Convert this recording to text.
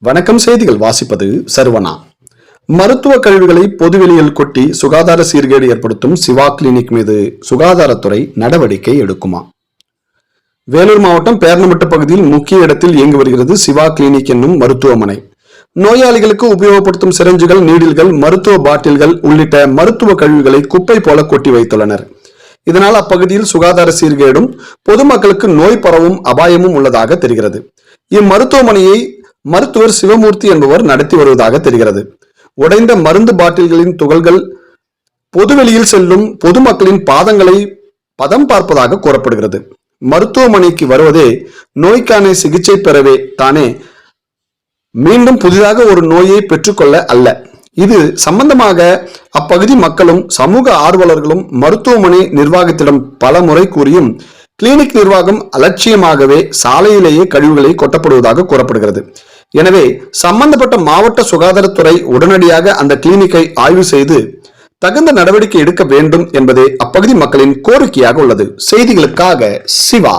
வணக்கம். செய்திகள் வாசிப்பது சரவணா. மருத்துவ கழிவுகளை பொதுவெளியில் கொட்டி சுகாதார சீர்கேடு ஏற்படுத்தும் சிவா கிளினிக் மீது சுகாதாரத்துறை நடவடிக்கை எடுக்குமா? வேலூர் மாவட்டம் பேரணமட்டு பகுதியில் முக்கிய இடத்தில் இயங்கி வருகிறது சிவா கிளினிக் என்னும் மருத்துவமனை. நோயாளிகளுக்கு உபயோகப்படுத்தும் சிரஞ்சுகள், நீடில்கள், மருத்துவ பாட்டில்கள் உள்ளிட்ட மருத்துவ கழிவுகளை குப்பை போல கொட்டி வைத்துள்ளனர். இதனால் அப்பகுதியில் சுகாதார சீர்கேடும் பொதுமக்களுக்கு நோய் பரவும் அபாயமும் உள்ளதாக தெரிகிறது. இம்மருத்துவமனையை மருத்துவர் சிவமூர்த்தி என்பவர் நடத்தி வருவதாக தெரிகிறது. உடைந்த மருந்து பாட்டில்களின் துகள்கள் பொதுவெளியில் செல்லும் பொதுமக்களின் பாதங்களை பதம் பார்ப்பதாக கூறப்படுகிறது. மருத்துவமனைக்கு வருவதே நோய்க்கான சிகிச்சை பெறவே தானே, மீண்டும் புதிதாக ஒரு நோயை பெற்றுக்கொள்ள அல்ல. இது சம்பந்தமாக அப்பகுதி மக்களும் சமூக ஆர்வலர்களும் மருத்துவமனை நிர்வாகத்திடம் பல முறை கூறியும் கிளினிக் நிர்வாகம் அலட்சியமாகவே சாலையிலேயே கழிவுகளை கொட்டப்படுவதாக கூறப்படுகிறது. எனவே சம்பந்தப்பட்ட மாவட்ட சுகாதாரத்துறை உடனடியாக அந்த கிளினிக்கை ஆய்வு செய்து தகுந்த நடவடிக்கை எடுக்க வேண்டும் என்பதே அப்பகுதி மக்களின் கோரிக்கையாக உள்ளது. செய்திகளுக்காக சிவா.